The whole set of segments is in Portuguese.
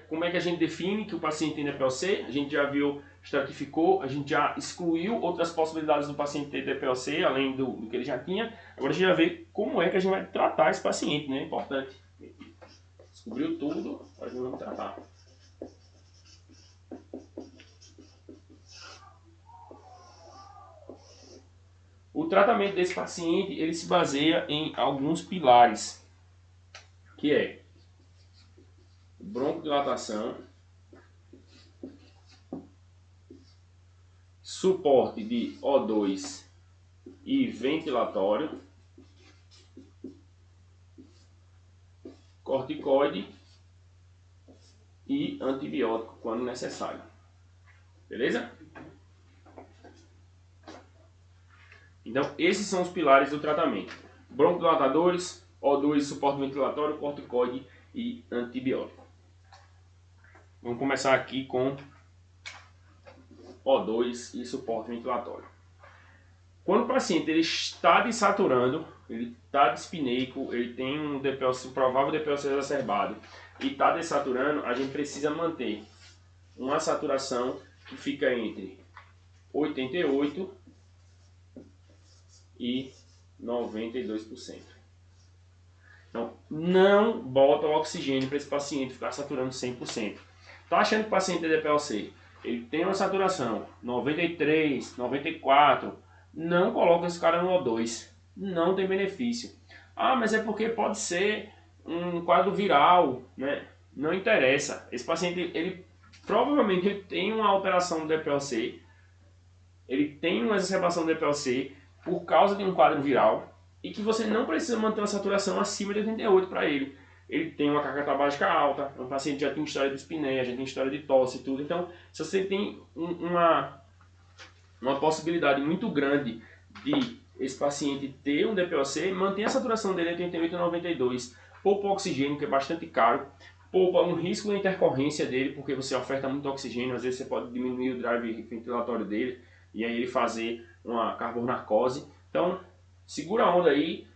Como é que a gente define que o paciente tem DPOC? A gente já viu, estratificou, a gente já excluiu outras possibilidades do paciente ter DPOC, além do que ele já tinha. Agora a gente vai ver como é que a gente vai tratar esse paciente, né? Importante. Descobriu tudo, agora a gente vai tratar. O tratamento desse paciente, ele se baseia em alguns pilares, que é broncodilatação, suporte de O2 e ventilatório, corticoide e antibiótico quando necessário. Beleza? Então, esses são os pilares do tratamento: broncodilatadores, O2, suporte ventilatório, corticoide e antibiótico. Vamos começar aqui com O2 e suporte ventilatório. Quando o paciente ele está desaturando, ele está dispneico, ele tem um DPOC, provável DPOC exacerbado e está desaturando, a gente precisa manter uma saturação que fica entre 88% e 92%. Então, não bota o oxigênio para esse paciente ficar saturando 100%. Está achando que o paciente tem DPOC, ele tem uma saturação 93, 94, não coloca esse cara no O2, não tem benefício. Ah, mas é porque pode ser um quadro viral, né? Não interessa. Esse paciente, ele provavelmente ele tem uma alteração do DPOC, ele tem uma exacerbação do DPOC por causa de um quadro viral e que você não precisa manter uma saturação acima de 88 para ele. Ele tem uma carga tabágica alta, o paciente já tem história de dispneia, já tem história de tosse e tudo. Então, se você tem uma possibilidade muito grande de esse paciente ter um DPOC, mantenha a saturação dele entre 88 e 92. Poupa o oxigênio, que é bastante caro. Poupa um risco da intercorrência dele, porque você oferta muito oxigênio. Às vezes você pode diminuir o drive ventilatório dele e aí ele fazer uma carbonarcose. Então, segura a onda aí,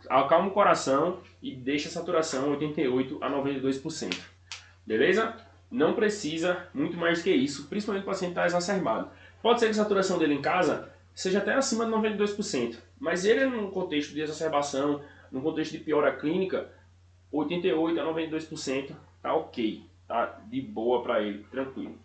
acalma o coração e deixa a saturação 88 a 92%. Beleza? Não precisa muito mais que isso, principalmente o paciente está exacerbado. Pode ser que a saturação dele em casa seja até acima de 92%, mas ele num contexto de exacerbação, num contexto de piora clínica, 88 a 92% tá ok, tá de boa para ele, tranquilo.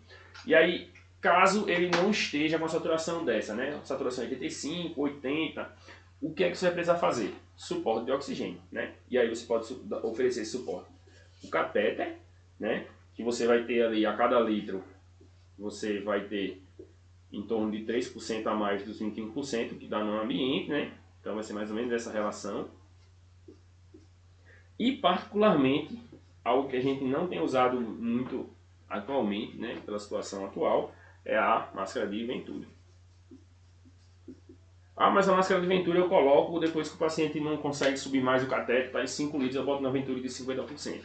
E aí, caso ele não esteja com a saturação dessa, né, saturação 85, 80, o que é que você vai precisar fazer? Suporte de oxigênio, né? E aí você pode oferecer esse suporte. O catéter, né, que você vai ter ali a cada litro, você vai ter em torno de 3% a mais dos 25% que dá no ambiente, né? Então vai ser mais ou menos essa relação. E particularmente, algo que a gente não tem usado muito atualmente, né, pela situação atual, é a máscara de Venturi. Ah, mas a máscara de Venturi eu coloco depois que o paciente não consegue subir mais o catéter, está em 5 litros, eu boto na Venturi de 50%.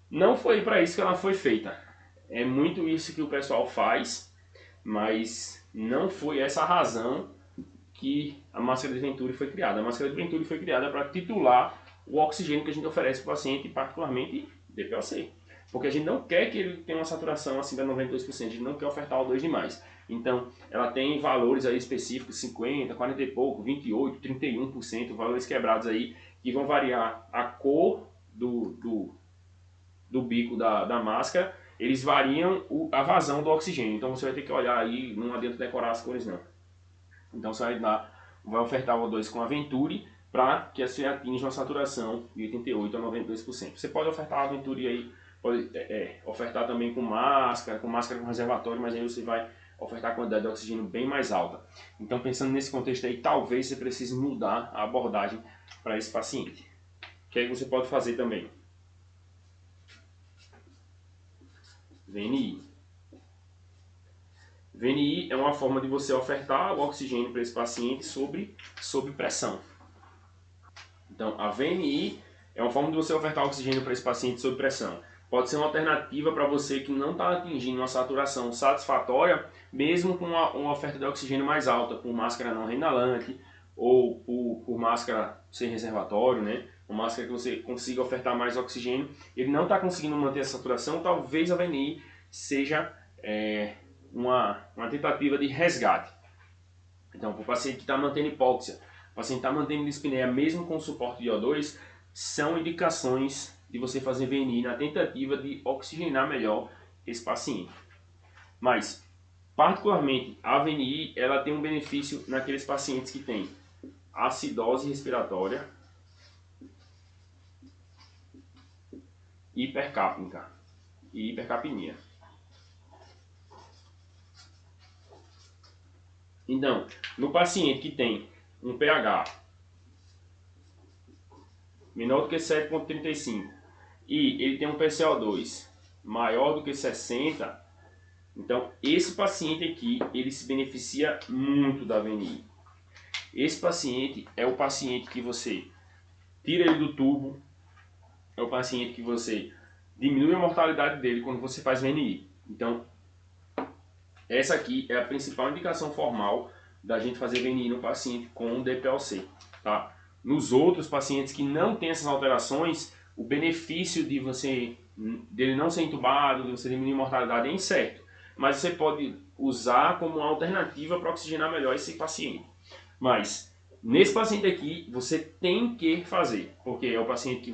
Não foi para isso que ela foi feita. É muito isso que o pessoal faz, mas não foi essa a razão que a máscara de Venturi foi criada. A máscara de Venturi foi criada para titular o oxigênio que a gente oferece para o paciente, particularmente DPOC. Porque a gente não quer que ele tenha uma saturação acima de 92%, a gente não quer ofertar O2 demais. Então, ela tem valores aí específicos, 50, 40 e pouco, 28, 31%, valores quebrados aí, que vão variar a cor do bico da máscara, eles variam a vazão do oxigênio. Então você vai ter que olhar aí, não adianta decorar as cores não. Então você vai ofertar o O2 com a Venturi para que você atinja uma saturação de 88 a 92%. Você pode ofertar a Venturi aí, pode ofertar também com máscara com reservatório, mas aí você vai ofertar a quantidade de oxigênio bem mais alta. Então pensando nesse contexto aí, talvez você precise mudar a abordagem para esse paciente. O que é que você pode fazer também? VNI. VNI é uma forma de você ofertar o oxigênio para esse paciente sob pressão. Então, a VNI é uma forma de você ofertar oxigênio para esse paciente sob pressão. Pode ser uma alternativa para você que não está atingindo uma saturação satisfatória, mesmo com uma oferta de oxigênio mais alta, por máscara não reinalante ou por máscara sem reservatório, né? uma máscara que você consiga ofertar mais oxigênio, ele não está conseguindo manter a saturação, talvez a VNI seja uma tentativa de resgate. Então, para o paciente que está mantendo hipóxia, o paciente está mantendo dispneia mesmo com suporte de O2, são indicações de você fazer VNI na tentativa de oxigenar melhor esse paciente. Mas, particularmente, a VNI ela tem um benefício naqueles pacientes que têm acidose respiratória, hipercapnia e hipercapnia. Então, no paciente que tem um pH menor do que 7,35 e ele tem um PCO2 maior do que 60, então esse paciente aqui ele se beneficia muito da VNI. Esse paciente é o paciente que você tira ele do tubo, é o paciente que você diminui a mortalidade dele quando você faz VNI. Então, essa aqui é a principal indicação formal da gente fazer VNI no paciente com DPLC, tá? Nos outros pacientes que não têm essas alterações, o benefício dele não ser entubado, de você diminuir a mortalidade é incerto. Mas você pode usar como uma alternativa para oxigenar melhor esse paciente. Mas, nesse paciente aqui, você tem que fazer, porque é o paciente que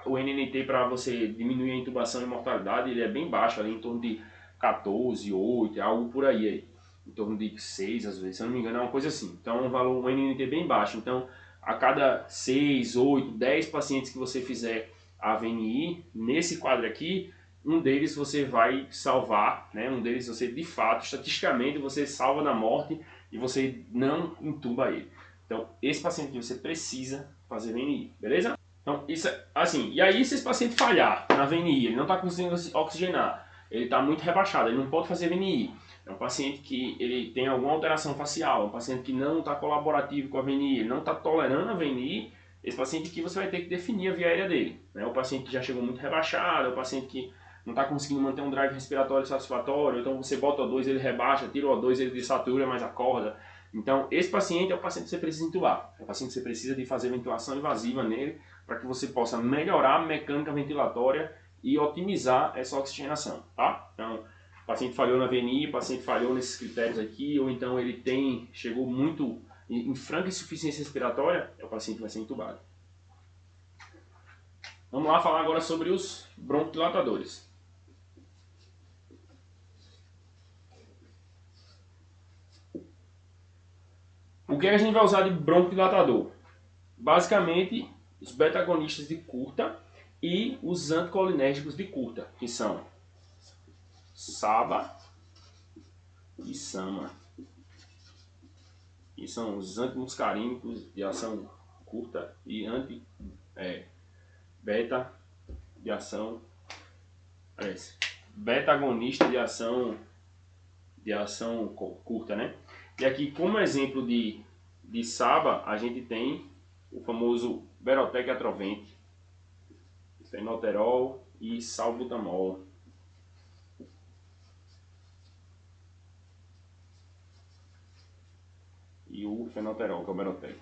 o NNT para você diminuir a intubação e mortalidade, ele é bem baixo, ali em torno de 14, 8, algo por aí. Em torno de 6 às vezes, se eu não me engano, é uma coisa assim. Então é um NNT bem baixo. Então, a cada 6, 8, 10 pacientes que você fizer a VNI, nesse quadro aqui, um deles você vai salvar, né? Um deles você, de fato, estatisticamente, você salva da morte e você não intuba ele. Então, esse paciente aqui você precisa fazer VNI, beleza? Então, isso é assim. E aí, se esse paciente falhar na VNI, ele não está conseguindo oxigenar, ele está muito rebaixado, ele não pode fazer VNI. É um paciente que ele tem alguma alteração facial, é um paciente que não está colaborativo com a VNI, ele não está tolerando a VNI, esse paciente aqui você vai ter que definir a via aérea dele. É o paciente que já chegou muito rebaixado, é o paciente que não está conseguindo manter um drive respiratório satisfatório, então você bota o O2, ele rebaixa, tira o O2, ele desatura, mas acorda. Então, esse paciente é o paciente que você precisa intubar, é o paciente que você precisa de fazer ventilação invasiva nele, para que você possa melhorar a mecânica ventilatória e otimizar essa oxigenação, tá? Então, o paciente falhou na VNI, o paciente falhou nesses critérios aqui, ou então ele chegou muito em franca insuficiência respiratória, é o paciente que vai ser intubado. Vamos lá falar agora sobre os broncodilatadores. O que a gente vai usar de broncodilatador? Basicamente, os beta-agonistas de curta e os anticolinérgicos de curta, que são SABA e SAMA. E são os antimuscarínicos de ação curta e beta de ação beta-agonista de ação curta, né? E aqui, como exemplo de SABA, a gente tem o famoso Berotec Atrovent, fenoterol e salbutamol. E o fenoterol, que é o Berotec.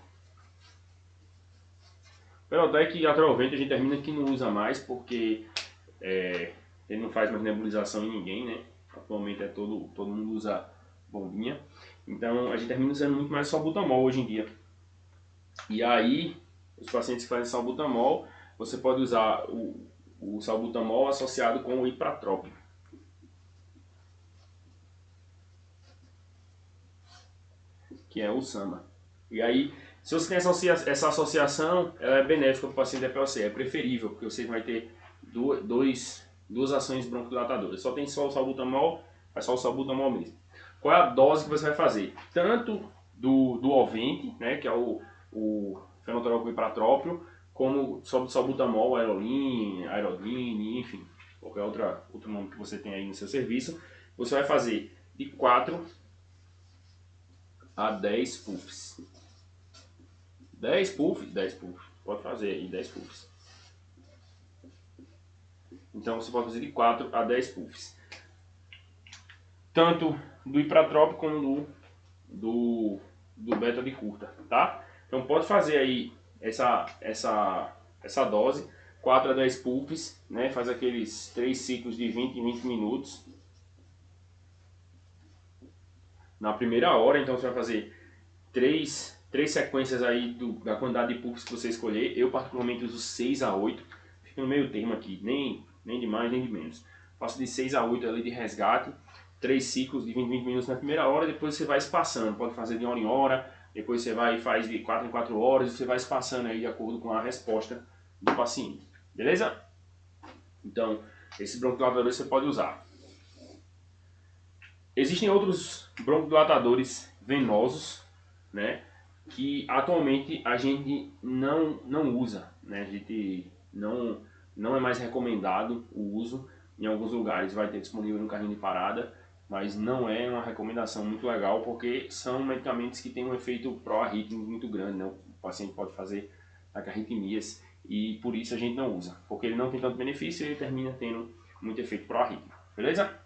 Berotec e Atrovent a gente termina que não usa mais, porque ele não faz mais nebulização em ninguém, né? Atualmente todo mundo usa bombinha. Então a gente termina usando muito mais salbutamol hoje em dia. E aí, os pacientes que fazem salbutamol, você pode usar o salbutamol associado com o ipratrópico. Que é o SAMA. E aí, se você tem essa associação, ela é benéfica para o paciente DPLC, é preferível, porque você vai ter duas ações broncodilatadoras. Só tem só o salbutamol, faz só o salbutamol mesmo. Qual é a dose que você vai fazer? Tanto do Ovent, né, que é o fenoterol com ipratrópio, como sobre o salbutamol, aerodine, enfim, qualquer outro nome que você tem aí no seu serviço. Você vai fazer de 4 a 10 puffs. 10 puffs, pode fazer aí 10 puffs. Então você pode fazer de 4 a 10 puffs. Tanto do ipratrópico como do beta de curta, tá? Então pode fazer aí essa essa dose, 4 a 10 puffs, né? Faz aqueles 3 ciclos de 20 em 20 minutos. Na primeira hora, então você vai fazer 3 sequências aí da quantidade de puffs que você escolher. Eu particularmente uso 6 a 8, fica no meio termo aqui, nem de mais nem de menos. Faço de 6 a 8 ali de resgate, 3 ciclos de 20 minutos na primeira hora, depois você vai espaçando, pode fazer de hora em hora, depois você vai e faz de 4 em 4 horas, você vai espaçando aí de acordo com a resposta do paciente, beleza? Então, esse broncodilatador você pode usar. Existem outros broncodilatadores venosos, né, que atualmente a gente não usa, né, a gente não é mais recomendado o uso. Em alguns lugares vai ter disponível no carrinho de parada, mas não é uma recomendação muito legal, porque são medicamentos que têm um efeito pró-arrítmico muito grande, né? O paciente pode fazer arritmias e por isso a gente não usa, porque ele não tem tanto benefício e ele termina tendo muito efeito pró-arrítmico, beleza?